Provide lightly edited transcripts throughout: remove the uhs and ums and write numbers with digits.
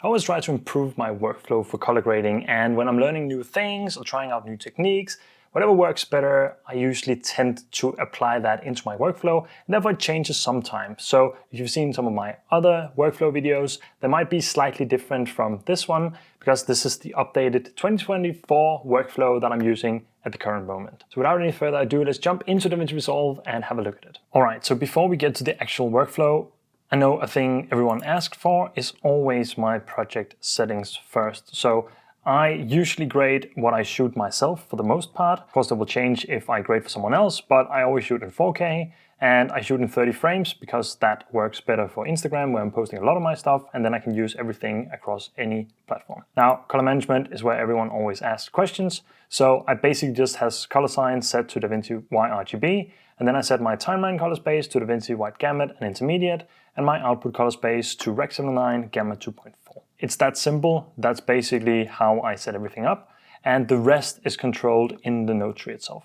I always try to improve my workflow for color grading, and when I'm learning new things or trying out new techniques, whatever works better, I usually tend to apply that into my workflow, and therefore it changes sometimes. So if you've seen some of my other workflow videos, they might be slightly different from this one, because this is the updated 2024 workflow that I'm using at the current moment. So without any further ado, let's jump into DaVinci Resolve and have a look at it. All right, so before we get to the actual workflow, I know a thing everyone asked for is always my project settings first. So I usually grade what I shoot myself for the most part. Of course, that will change if I grade for someone else, but I always shoot in 4K and I shoot in 30 frames because that works better for Instagram, where I'm posting a lot of my stuff, and then I can use everything across any platform. Now, color management is where everyone always asks questions. So I basically just has color signs set to DaVinci YRGB, and then I set my timeline color space to DaVinci Wide Gamut and Intermediate, and my output color space to Rec. 709 Gamma 2.4. It's that simple. That's basically how I set everything up, and the rest is controlled in the node tree itself.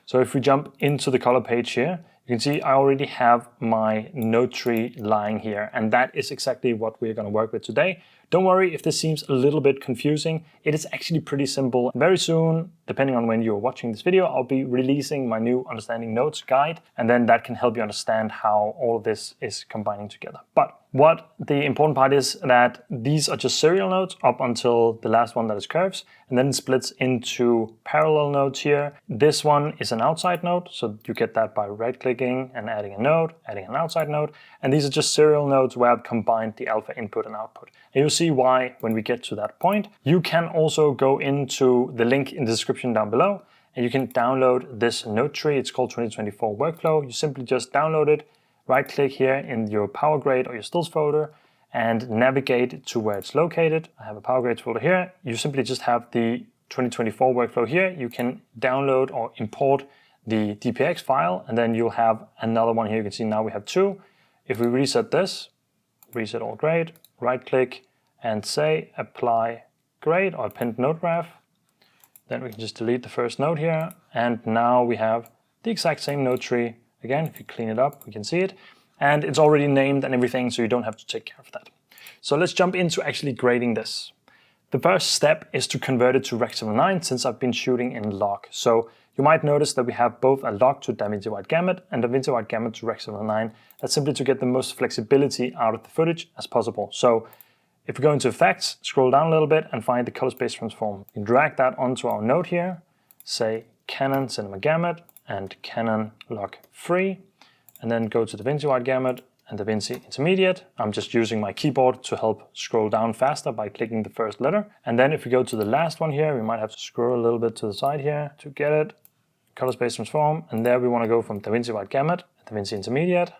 So if we jump into the color page here, you can see I already have my node tree lying here, and that is exactly what we're going to work with today. Don't worry if this seems a little bit confusing. It is actually pretty simple. Very soon, depending on when you're watching this video, I'll be releasing my new Understanding Nodes guide, and then that can help you understand how all of this is combining together. But what the important part is that these are just serial nodes up until the last one that is curves, and then it splits into parallel nodes here. This one is an outside node, so you get that by right-clicking and adding a node, adding an outside node, and these are just serial nodes where I've combined the alpha input and output. And you'll see why when we get to that point. You can also go into the link in the description down below, and you can download this node tree. It's called 2024 Workflow. You simply just download it, right-click here in your Power Grade or your Stills folder, and navigate to where it's located. I have a Power Grades folder here. You simply just have the 2024 Workflow here. You can download or import the DPX file, and then you'll have another one here. You can see now we have two. If we reset this, reset all grade, right-click, and say apply grade or append node graph, then we can just delete the first node here, and now we have the exact same node tree. Again, if you clean it up, we can see it, and it's already named and everything, so you don't have to take care of that. So let's jump into actually grading this. The first step is to convert it to Rec. 709, since I've been shooting in log. So you might notice that we have both a log to DaVinci Wide Gamut and DaVinci Wide Gamut to Rec. 709. That's simply to get the most flexibility out of the footage as possible. So if we go into Effects, scroll down a little bit and find the Color Space Transform. You can drag that onto our node here, say Canon Cinema Gamut and Canon Log Free, and then go to DaVinci Wide Gamut and DaVinci Intermediate. I'm just using my keyboard to help scroll down faster by clicking the first letter. And then if we go to the last one here, we might have to scroll a little bit to the side here to get it. Color Space Transform, and there we want to go from DaVinci Wide Gamut, DaVinci Intermediate,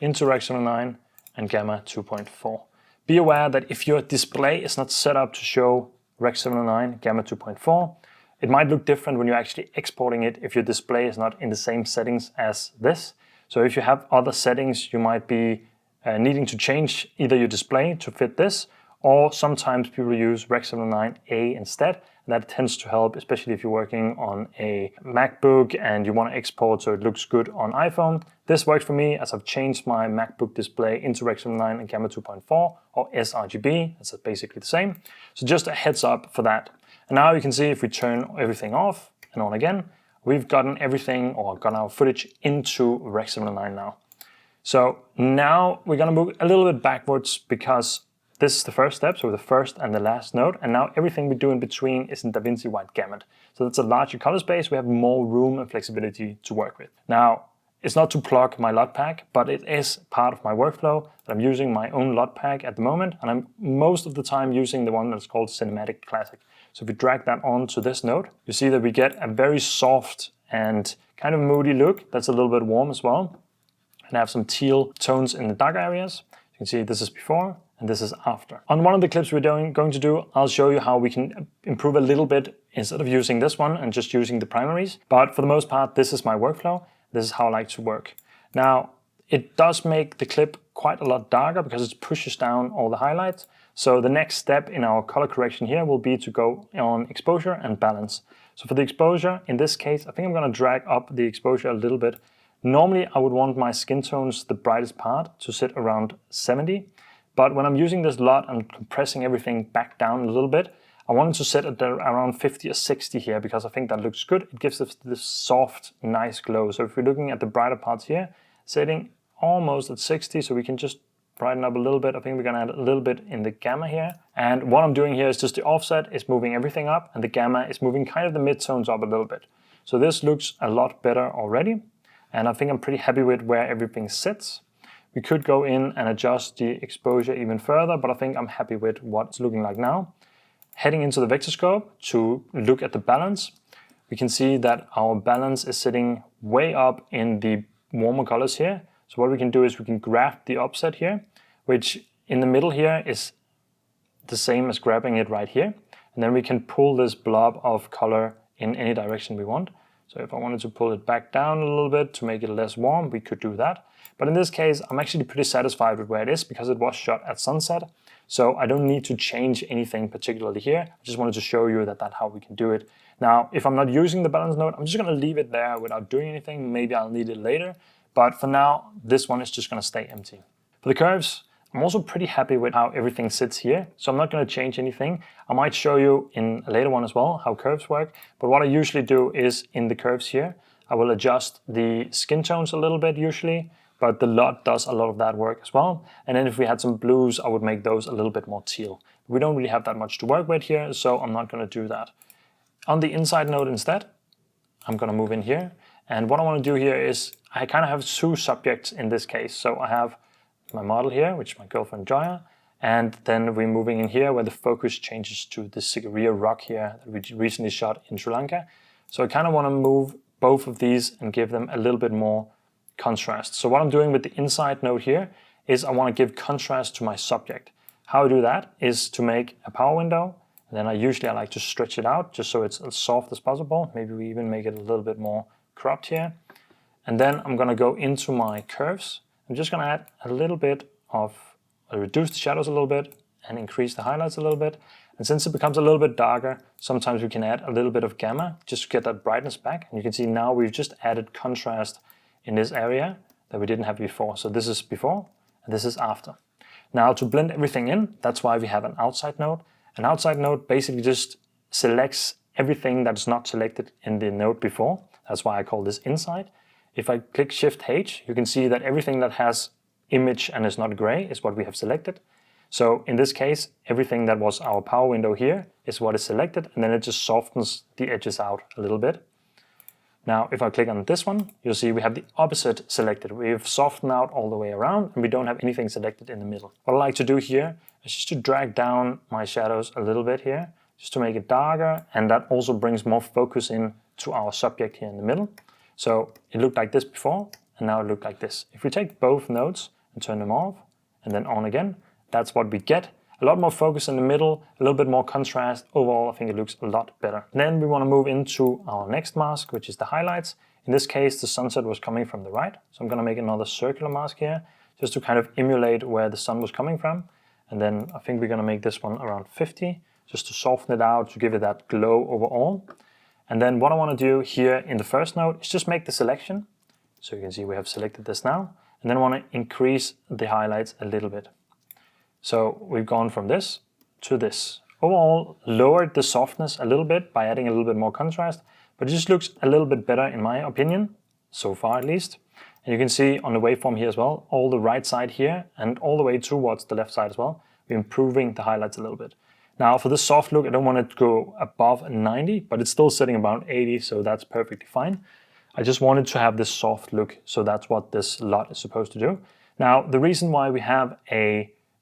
into Rec. 709 and Gamma 2.4. Be aware that if your display is not set up to show Rec. 709 Gamma 2.4, it might look different when you're actually exporting it if your display is not in the same settings as this. So if you have other settings, you might be needing to change either your display to fit this, or sometimes people use Rec. 709A instead. And that tends to help, especially if you're working on a MacBook and you want to export so it looks good on iPhone. This works for me as I've changed my MacBook display into Rec. 709 and Gamma 2.4 or sRGB. That's basically the same. So just a heads up for that. And now you can see if we turn everything off and on again, we've gotten everything or gotten our footage into Rec. 709 now. So now we're going to move a little bit backwards because this is the first step, so the first and the last node, and now everything we do in between is in DaVinci Wide Gamut. So that's a larger color space, we have more room and flexibility to work with. Now, it's not to plug my LUT pack, but it is part of my workflow that I'm using my own LUT pack at the moment, and I'm most of the time using the one that's called Cinematic Classic. So if we drag that onto this node, you see that we get a very soft and kind of moody look that's a little bit warm as well, and have some teal tones in the dark areas. You can see this is before, and this is after. On one of the clips we're going to do, I'll show you how we can improve a little bit instead of using this one and just using the primaries. But for the most part, this is my workflow. This is how I like to work. Now, it does make the clip quite a lot darker because it pushes down all the highlights. So the next step in our color correction here will be to go on exposure and balance. So for the exposure, in this case, I think I'm going to drag up the exposure a little bit. Normally, I would want my skin tones, the brightest part, to sit around 70. But when I'm using this LUT, I'm compressing everything back down a little bit. I wanted to set it around 50 or 60 here because I think that looks good. It gives us this soft, nice glow. So if we're looking at the brighter parts here, setting almost at 60, so we can just brighten up a little bit. I think we're gonna add a little bit in the gamma here. And what I'm doing here is just the offset is moving everything up, and the gamma is moving kind of the midtones up a little bit. So this looks a lot better already. And I think I'm pretty happy with where everything sits. We could go in and adjust the exposure even further, but I think I'm happy with what it's looking like now. Heading into the vector scope to look at the balance, we can see that our balance is sitting way up in the warmer colors here. So what we can do is we can grab the offset here, which in the middle here is the same as grabbing it right here. And then we can pull this blob of color in any direction we want. So if I wanted to pull it back down a little bit to make it less warm, we could do that. But in this case, I'm actually pretty satisfied with where it is because it was shot at sunset. So I don't need to change anything particularly here. I just wanted to show you that that's how we can do it. Now, if I'm not using the balance node, I'm just gonna leave it there without doing anything. Maybe I'll need it later. But for now, this one is just gonna stay empty. For the curves, I'm also pretty happy with how everything sits here. So I'm not gonna change anything. I might show you in a later one as well how curves work. But what I usually do is in the curves here, I will adjust the skin tones a little bit usually. But the LUT does a lot of that work as well. And then if we had some blues, I would make those a little bit more teal. We don't really have that much to work with here, so I'm not gonna do that. On the inside node instead, I'm gonna move in here. And what I wanna do here is, I kind of have two subjects in this case. So I have my model here, which is my girlfriend Joya. And then we're moving in here where the focus changes to the Sigiriya rock here that we recently shot in Sri Lanka. So I kind of wanna move both of these and give them a little bit more contrast. So what I'm doing with the inside node here is I want to give contrast to my subject. How I do that is to make a power window, and then I like to stretch it out just so it's as soft as possible. Maybe we even make it a little bit more cropped here. And then I'm going to go into my curves. I'm just going to add a little bit of, reduce the shadows a little bit and increase the highlights a little bit. And since it becomes a little bit darker, sometimes we can add a little bit of gamma just to get that brightness back. And you can see now we've just added contrast in this area that we didn't have before. So this is before and this is after. Now to blend everything in, that's why we have an outside node. An outside node basically just selects everything that's not selected in the node before. That's why I call this inside. If I click Shift H, you can see that everything that has image and is not gray is what we have selected. So in this case, everything that was our power window here is what is selected, and then it just softens the edges out a little bit. Now, if I click on this one, you'll see we have the opposite selected. We've softened out all the way around and we don't have anything selected in the middle. What I like to do here is just to drag down my shadows a little bit here, just to make it darker, and that also brings more focus in to our subject here in the middle. So it looked like this before, and now it looked like this. If we take both nodes and turn them off, and then on again, that's what we get. A lot more focus in the middle, a little bit more contrast. Overall, I think it looks a lot better. Then we want to move into our next mask, which is the highlights. In this case, the sunset was coming from the right. So I'm going to make another circular mask here, just to kind of emulate where the sun was coming from. And then I think we're going to make this one around 50, just to soften it out, to give it that glow overall. And then what I want to do here in the first node is just make the selection. So you can see we have selected this now. And then I want to increase the highlights a little bit. So we've gone from this to this. Overall, lowered the softness a little bit by adding a little bit more contrast, but it just looks a little bit better in my opinion, so far at least. And you can see on the waveform here as well, all the right side here and all the way towards the left side as well, we're improving the highlights a little bit. Now for this soft look, I don't want it to go above 90, but it's still sitting about 80, so that's perfectly fine. I just wanted to have this soft look, so that's what this LUT is supposed to do. Now, the reason why we have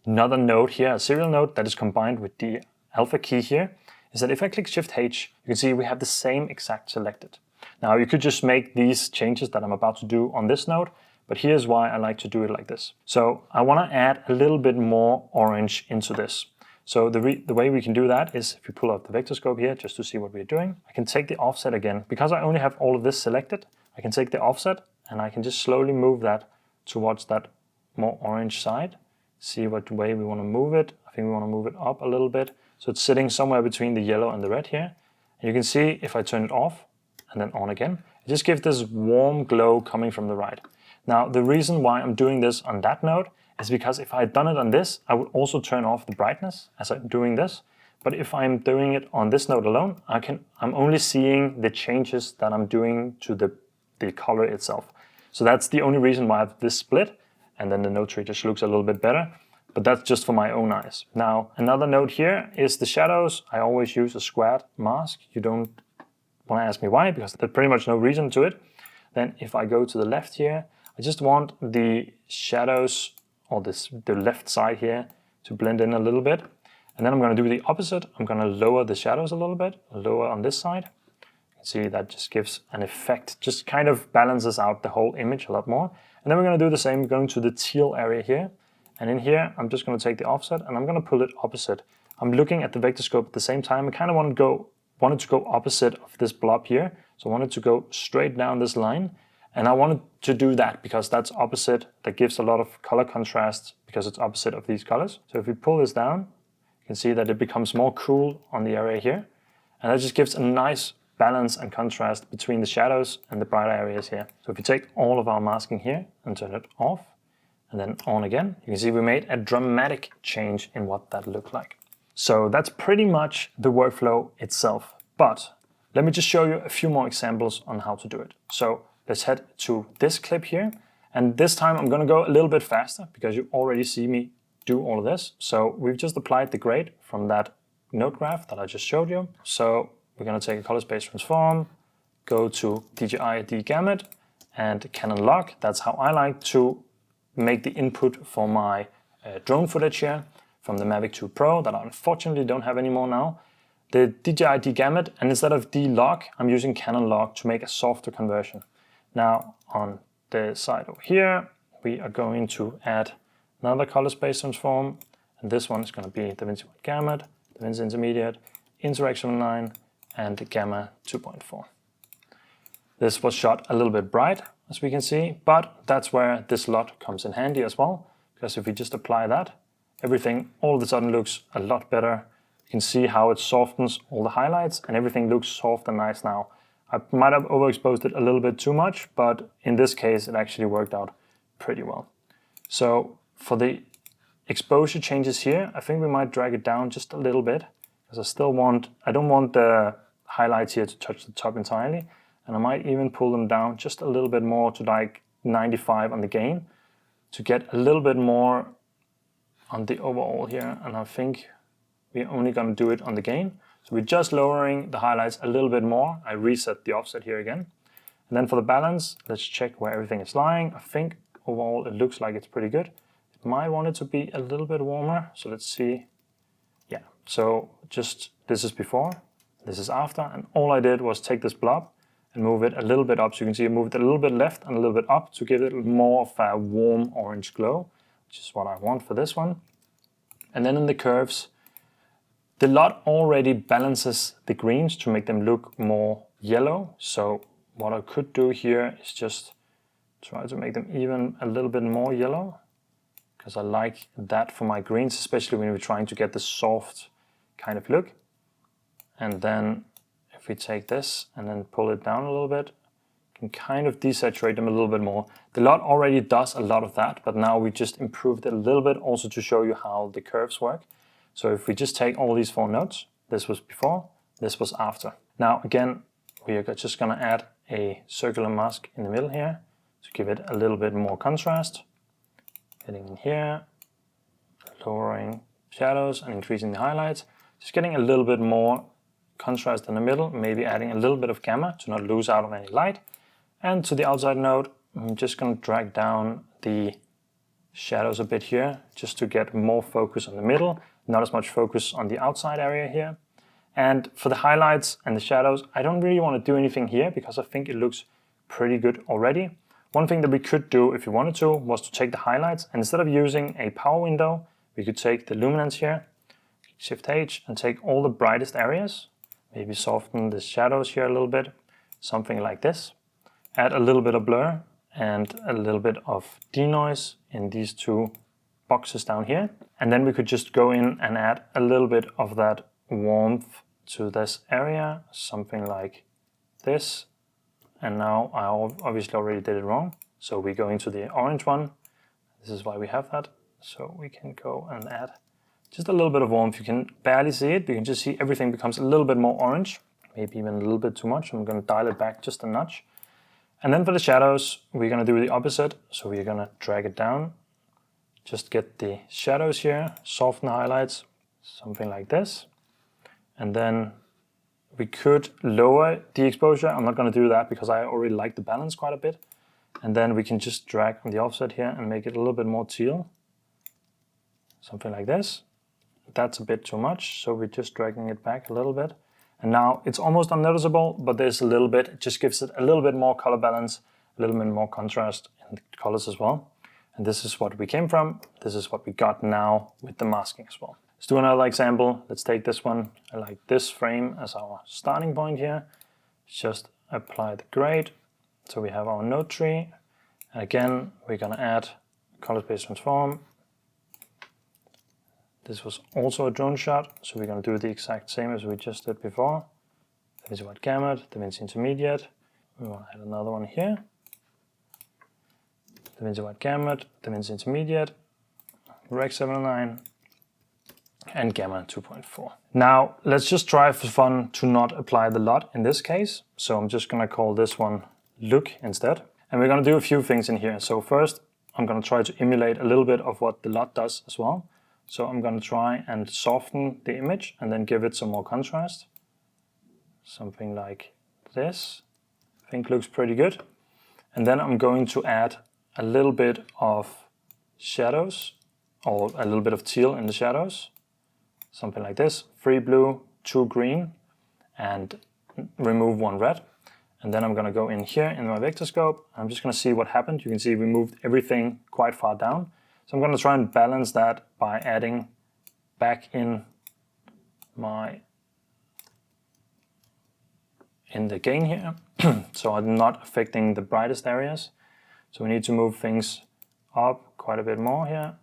another node here, a serial node that is combined with the alpha key here, is that if I click Shift H, you can see we have the same exact selected. Now you could just make these changes that I'm about to do on this node, but here's why I like to do it like this. So I want to add a little bit more orange into this. So the way we can do that is if you pull up the vector scope here just to see what we're doing, I can take the offset again. Because I only have all of this selected, I can take the offset and I can just slowly move that towards that more orange side. See what way we want to move it. I think we want to move it up a little bit. So it's sitting somewhere between the yellow and the red here. And you can see if I turn it off and then on again, it just gives this warm glow coming from the right. Now, the reason why I'm doing this on that node is because if I had done it on this, I would also turn off the brightness as I'm doing this. But if I'm doing it on this node alone, I'm only seeing the changes that I'm doing to the color itself. So that's the only reason why I have this split, and then the node tree just looks a little bit better. But that's just for my own eyes. Now, another note here is the shadows. I always use a squared mask. You don't want to ask me why, because there's pretty much no reason to it. Then if I go to the left here, I just want the shadows, or the left side here, to blend in a little bit. And then I'm going to do the opposite. I'm going to lower the shadows a little bit, lower on this side. You can see that just gives an effect, just kind of balances out the whole image a lot more. And then we're going to do the same, going to the teal area here. And in here, I'm just going to take the offset and I'm going to pull it opposite. I'm looking at the vector scope at the same time. I kind of wanted to go opposite of this blob here. So I wanted to go straight down this line. And I wanted to do that because that's opposite. That gives a lot of color contrast because it's opposite of these colors. So if we pull this down, you can see that it becomes more cool on the area here. And that just gives a nice balance and contrast between the shadows and the brighter areas here. So if you take all of our masking here and turn it off, and then on again, you can see we made a dramatic change in what that looked like. So that's pretty much the workflow itself. But let me just show you a few more examples on how to do it. So let's head to this clip here. And this time I'm going to go a little bit faster because you already see me do all of this. So we've just applied the grade from that node graph that I just showed you. So we're going to take a color space transform, go to DJI D-Gamut and Canon log. That's how I like to make the input for my drone footage here from the Mavic 2 Pro that I unfortunately don't have anymore now. The DJI D-Gamut, and instead of D-Log, I'm using Canon log to make a softer conversion. Now on the side over here, we are going to add another color space transform, and this one is going to be DaVinci Gamut, DaVinci Intermediate, Interaction Line, and Gamma 2.4. This was shot a little bit bright, as we can see, but that's where this LUT comes in handy as well, because if we just apply that, everything all of a sudden looks a lot better. You can see how it softens all the highlights and everything looks soft and nice now. I might have overexposed it a little bit too much, but in this case, it actually worked out pretty well. So for the exposure changes here, I think we might drag it down just a little bit, because I don't want the highlights here to touch the top entirely. And I might even pull them down just a little bit more to like 95 on the gain to get a little bit more on the overall here. And I think we're only going to do it on the gain. So we're just lowering the highlights a little bit more. I reset the offset here again. And then for the balance, let's check where everything is lying. I think overall it looks like it's pretty good. It might want it to be a little bit warmer. So let's see. Yeah, so just this is before, this is after. And all I did was take this blob and move it a little bit up. So you can see I moved it a little bit left and a little bit up to give it more of a warm orange glow, which is what I want for this one. And then in the curves, the LUT already balances the greens to make them look more yellow. So what I could do here is just try to make them even a little bit more yellow, because I like that for my greens, especially when we're trying to get the soft kind of look. And then if we take this and then pull it down a little bit, you can kind of desaturate them a little bit more. The LUT already does a lot of that, but now we just improved it a little bit also to show you how the curves work. So if we just take all these 4 nodes, this was before, this was after. Now again, we are just going to add a circular mask in the middle here to give it a little bit more contrast. Getting in here, lowering shadows and increasing the highlights. Just getting a little bit more contrast in the middle, maybe adding a little bit of gamma to not lose out on any light. And to the outside node, I'm just going to drag down the shadows a bit here, just to get more focus on the middle, not as much focus on the outside area here. And for the highlights and the shadows, I don't really want to do anything here because I think it looks pretty good already. One thing that we could do if you wanted to was to take the highlights, and instead of using a power window, we could take the luminance here, Shift H, and take all the brightest areas, maybe soften the shadows here a little bit, something like this. Add a little bit of blur and a little bit of denoise in these 2 boxes down here. And then we could just go in and add a little bit of that warmth to this area, something like this. And now I obviously already did it wrong. So we go into the orange one. This is why we have that. So we can go and add just a little bit of warmth. You can barely see it, but you can just see everything becomes a little bit more orange, maybe even a little bit too much. I'm going to dial it back just a notch. And then for the shadows, we're going to do the opposite. So we're going to drag it down, just get the shadows here, soften the highlights, something like this. And then we could lower the exposure. I'm not going to do that because I already like the balance quite a bit. And then we can just drag on the offset here and make it a little bit more teal. Something like this. That's a bit too much, so we're just dragging it back a little bit. And now it's almost unnoticeable, but there's a little bit, it just gives it a little bit more color balance, a little bit more contrast in the colors as well. And this is what we came from. This is what we got now with the masking as well. Let's do another example. Let's take this one. I like this frame as our starting point here. Just apply the grade. So we have our node tree. And again, we're gonna add color space transform. This was also a drone shot, so we're going to do the exact same as we just did before. DaVinci Wide Gamut, DaVinci Intermediate. We want to add another one here. DaVinci Wide Gamut, DaVinci Intermediate, Rec 709, and Gamma 2.4. Now, let's just try for fun to not apply the LUT in this case. So I'm just going to call this one Look instead. And we're going to do a few things in here. So first, I'm going to try to emulate a little bit of what the LUT does as well. So I'm going to try and soften the image and then give it some more contrast. Something like this. I think looks pretty good. And then I'm going to add a little bit of shadows, or a little bit of teal in the shadows. Something like this. 3 blue, 2 green, and remove 1 red. And then I'm going to go in here in my vector scope. I'm just going to see what happened. You can see we moved everything quite far down. So I'm going to try and balance that by adding back in the gain here. So I'm not affecting the brightest areas. So we need to move things up quite a bit more here.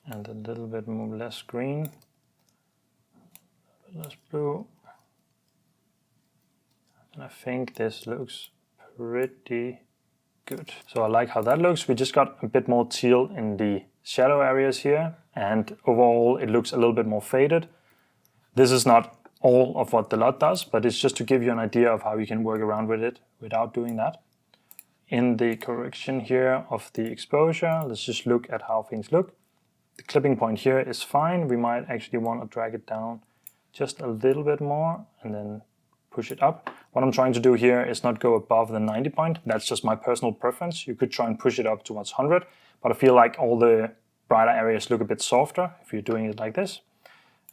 And a little bit more less green, a bit less blue. And I think this looks pretty good. So I like how that looks. We just got a bit more teal in the shadow areas here, and overall it looks a little bit more faded. This is not all of what the LUT does, but it's just to give you an idea of how you can work around with it without doing that. In the correction here of the exposure, let's just look at how things look. The clipping point here is fine. We might actually want to drag it down just a little bit more and then push it up. What I'm trying to do here is not go above the 90 point. That's just my personal preference. You could try and push it up towards 100, but I feel like all the brighter areas look a bit softer if you're doing it like this.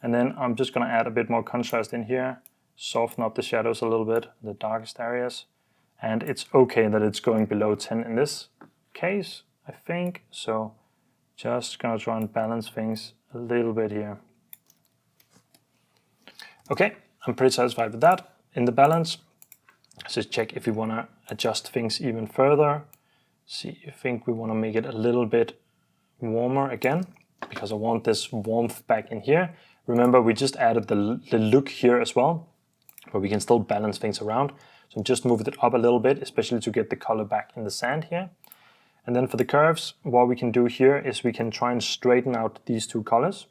And then I'm just going to add a bit more contrast in here, soften up the shadows a little bit, the darkest areas. And it's okay that it's going below 10 in this case, I think. So just going to try and balance things a little bit here. Okay, I'm pretty satisfied with that. In the balance, let's just check if we want to adjust things even further. See, I think we want to make it a little bit warmer again, because I want this warmth back in here. Remember, we just added the look here as well, but we can still balance things around. So just moved it up a little bit, especially to get the color back in the sand here. And then for the curves, what we can do here is we can try and straighten out these two colors.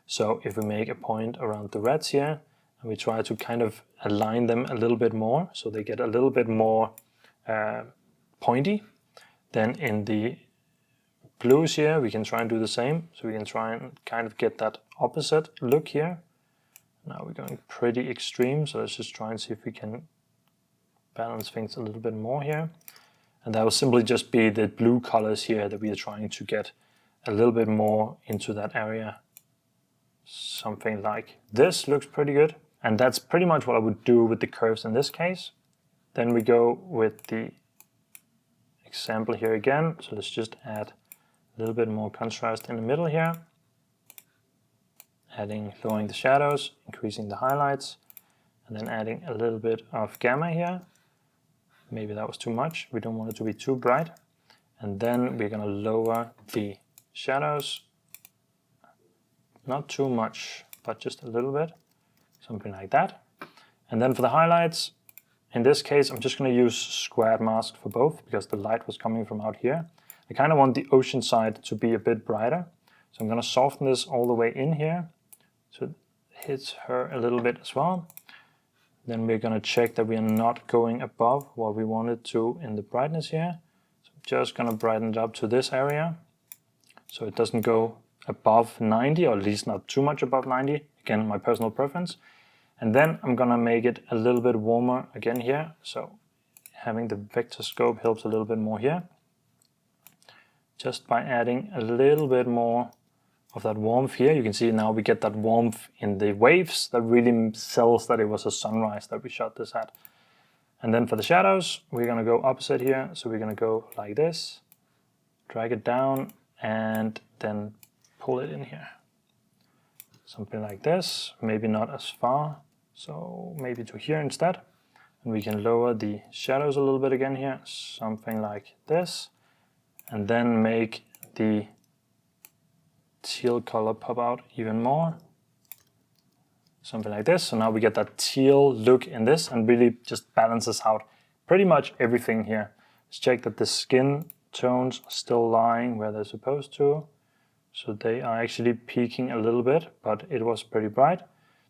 So if we make a point around the reds here, and we try to kind of align them a little bit more, so they get a little bit more pointy. Then in the blues here, we can try and do the same. So we can try and kind of get that opposite look here. Now we're going pretty extreme, so let's just try and see if we can balance things a little bit more here. And that will simply just be the blue colors here that we are trying to get a little bit more into that area. Something like this looks pretty good. And that's pretty much what I would do with the curves in this case. Then we go with the example here again. So let's just add a little bit more contrast in the middle here. Lowering the shadows, increasing the highlights, and then adding a little bit of gamma here. Maybe that was too much. We don't want it to be too bright. And then we're going to lower the shadows. Not too much, but just a little bit. Something like that. And then for the highlights, in this case, I'm just going to use squared mask for both because the light was coming from out here. I kind of want the ocean side to be a bit brighter. So I'm going to soften this all the way in here so it hits her a little bit as well. Then we're going to check that we are not going above what we wanted to in the brightness here. So I'm just going to brighten it up to this area so it doesn't go above 90, or at least not too much above 90. Again, my personal preference. And then I'm going to make it a little bit warmer again here. So having the vector scope helps a little bit more here. Just by adding a little bit more of that warmth here, you can see now we get that warmth in the waves that really sells that it was a sunrise that we shot this at. And then for the shadows, we're going to go opposite here. So we're going to go like this, drag it down, and then pull it in here. Something like this, maybe not as far, so maybe to here instead. And we can lower the shadows a little bit again here, something like this. And then make the teal color pop out even more. Something like this. So now we get that teal look in this and really just balances out pretty much everything here. Let's check that the skin tones are still lying where they're supposed to. So they are actually peaking a little bit, but it was pretty bright.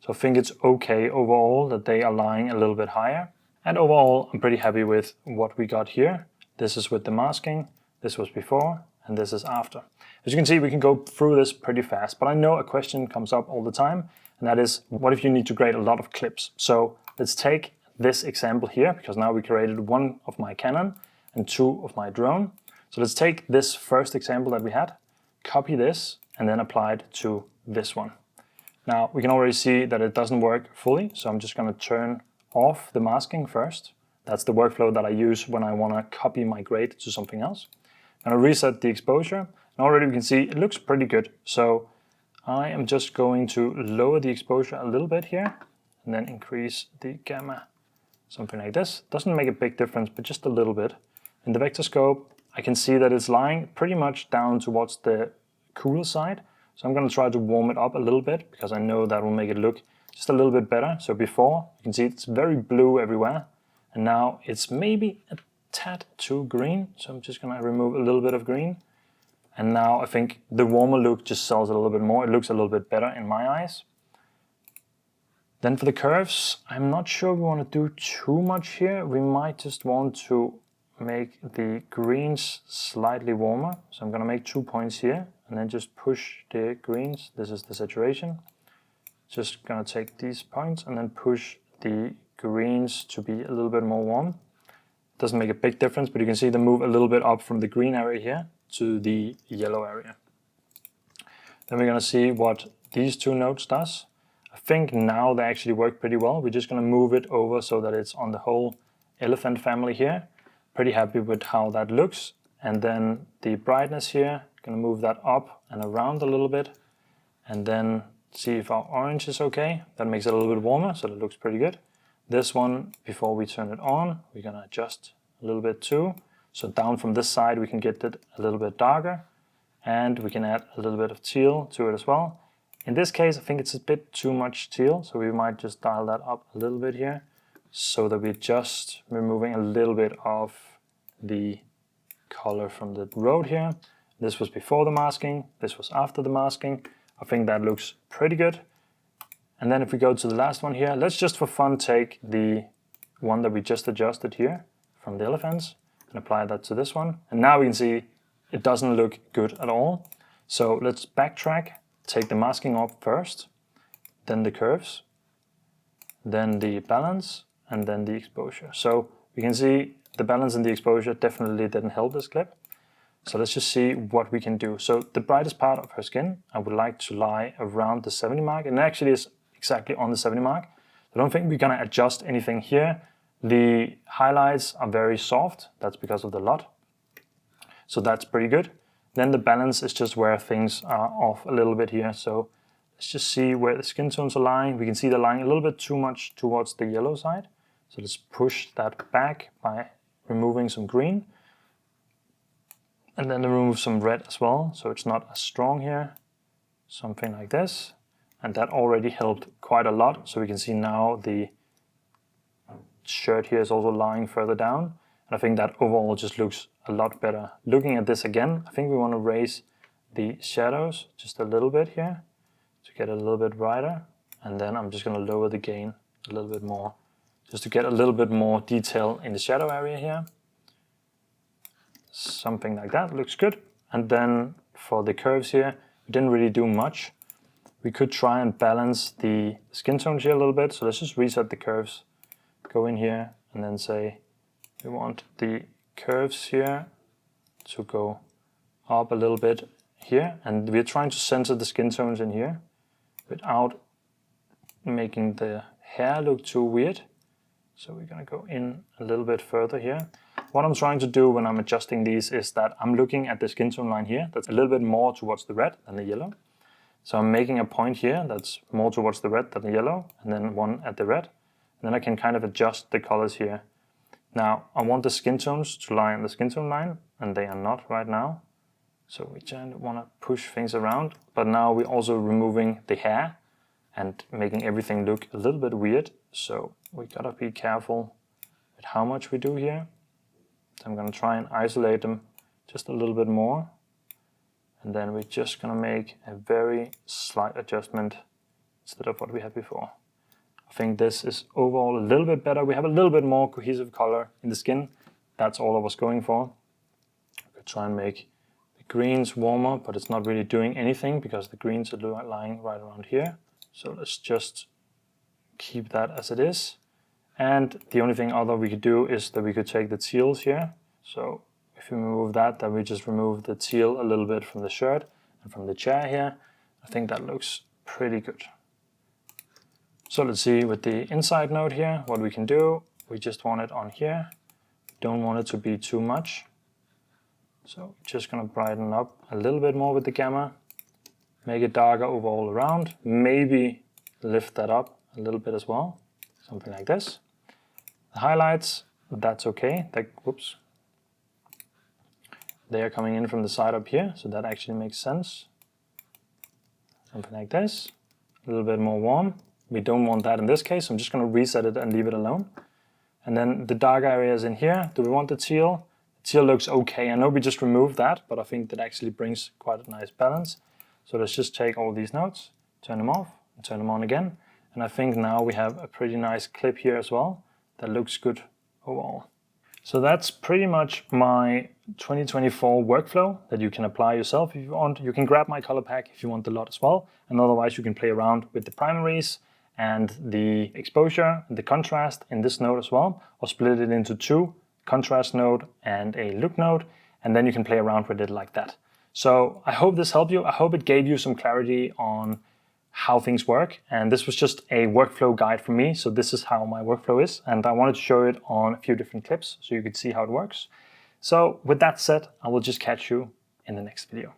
So I think it's okay overall that they are lying a little bit higher. And overall, I'm pretty happy with what we got here. This is with the masking, this was before, and this is after. As you can see, we can go through this pretty fast, but I know a question comes up all the time, and that is, what if you need to grade a lot of clips? So let's take this example here, because now we created one of my Canon and two of my drone. So let's take this first example that we had, copy this, and then apply it to this one. Now we can already see that it doesn't work fully, so I'm just going to turn off the masking first. That's the workflow that I use when I want to copy my grade to something else. I'm going to reset the exposure, and already we can see it looks pretty good. So I am just going to lower the exposure a little bit here, and then increase the gamma, something like this. Doesn't make a big difference, but just a little bit. In the vector scope, I can see that it's lying pretty much down towards the cooler side. So I'm going to try to warm it up a little bit because I know that will make it look just a little bit better. So before, you can see it's very blue everywhere. And now it's maybe a tad too green. So I'm just going to remove a little bit of green. And now I think the warmer look just sells a little bit more. It looks a little bit better in my eyes. Then for the curves, I'm not sure we want to do too much here. We might just want to make the greens slightly warmer. So I'm going to make 2 points here and then just push the greens. This is the saturation. Just going to take these points and then push the greens to be a little bit more warm. Doesn't make a big difference, but you can see them move a little bit up from the green area here to the yellow area. Then we're going to see what these two nodes does. I think now they actually work pretty well. We're just going to move it over so that it's on the whole elephant family here. Pretty happy with how that looks. And then the brightness here, going to move that up and around a little bit. And then see if our orange is okay. That makes it a little bit warmer, so that looks pretty good. This one, before we turn it on, we're going to adjust a little bit too. So down from this side, we can get it a little bit darker. And we can add a little bit of teal to it as well. In this case, I think it's a bit too much teal, so we might just dial that up a little bit here, so that we're just removing a little bit of the color from the road here. This was before the masking, this was after the masking. I think that looks pretty good. And then if we go to the last one here, let's just for fun take the one that we just adjusted here from the elephants and apply that to this one. And now we can see it doesn't look good at all. So let's backtrack, take the masking off first, then the curves, then the balance, and then the exposure. So we can see the balance and the exposure definitely didn't help this clip. So let's just see what we can do. So the brightest part of her skin, I would like to lie around the 70 mark, and it actually is exactly on the 70 mark. I don't think we're gonna adjust anything here. The highlights are very soft, that's because of the LUT. So that's pretty good. Then the balance is just where things are off a little bit here. So let's just see where the skin tones are lying. We can see they're lying a little bit too much towards the yellow side. So let's push that back by removing some green. And then remove some red as well, so it's not as strong here. Something like this. And that already helped quite a lot. So we can see now the shirt here is also lying further down. And I think that overall just looks a lot better. Looking at this again, I think we want to raise the shadows just a little bit here to get a little bit brighter. And then I'm just going to lower the gain a little bit more, just to get a little bit more detail in the shadow area here. Something like that looks good. And then for the curves here, we didn't really do much. We could try and balance the skin tones here a little bit. So let's just reset the curves. Go in here and then say we want the curves here to go up a little bit here. And we're trying to center the skin tones in here without making the hair look too weird. So we're going to go in a little bit further here. What I'm trying to do when I'm adjusting these is that I'm looking at the skin tone line here that's a little bit more towards the red than the yellow. So I'm making a point here that's more towards the red than the yellow, and then one at the red. And then I can kind of adjust the colors here. Now I want the skin tones to lie on the skin tone line, and they are not right now. So we kind of want to push things around, but now we're also removing the hair and making everything look a little bit weird. So we gotta be careful with how much we do here. So I'm gonna try and isolate them just a little bit more. And then we're just gonna make a very slight adjustment instead of what we had before. I think this is overall a little bit better. We have a little bit more cohesive color in the skin. That's all I was going for. I could try and make the greens warmer, but it's not really doing anything because the greens are lying right around here. So let's just keep that as it is. And the only thing other we could do is that we could take the teals here. So if we remove that, then we just remove the teal a little bit from the shirt and from the chair here. I think that looks pretty good. So let's see with the inside node here, what we can do. We just want it on here. Don't want it to be too much. So just gonna brighten up a little bit more with the gamma. Make it darker overall around. Maybe lift that up a little bit as well. Something like this. The highlights, that's okay. Whoops. They are coming in from the side up here, so that actually makes sense. Something like this. A little bit more warm. We don't want that in this case, so I'm just going to reset it and leave it alone. And then the dark areas in here. Do we want the teal? The teal looks okay. I know we just removed that, but I think that actually brings quite a nice balance. So let's just take all these nodes, turn them off, and turn them on again. And I think now we have a pretty nice clip here as well. That looks good overall. So that's pretty much my 2024 workflow that you can apply yourself if you want. You can grab my color pack if you want the LUT as well. And otherwise you can play around with the primaries and the exposure and the contrast in this node as well, or split it into two, contrast node and a look node. And then you can play around with it like that. So I hope this helped you. I hope it gave you some clarity on how things work. And this was just a workflow guide for me. So this is how my workflow is. And I wanted to show it on a few different clips so you could see how it works. So with that said, I will just catch you in the next video.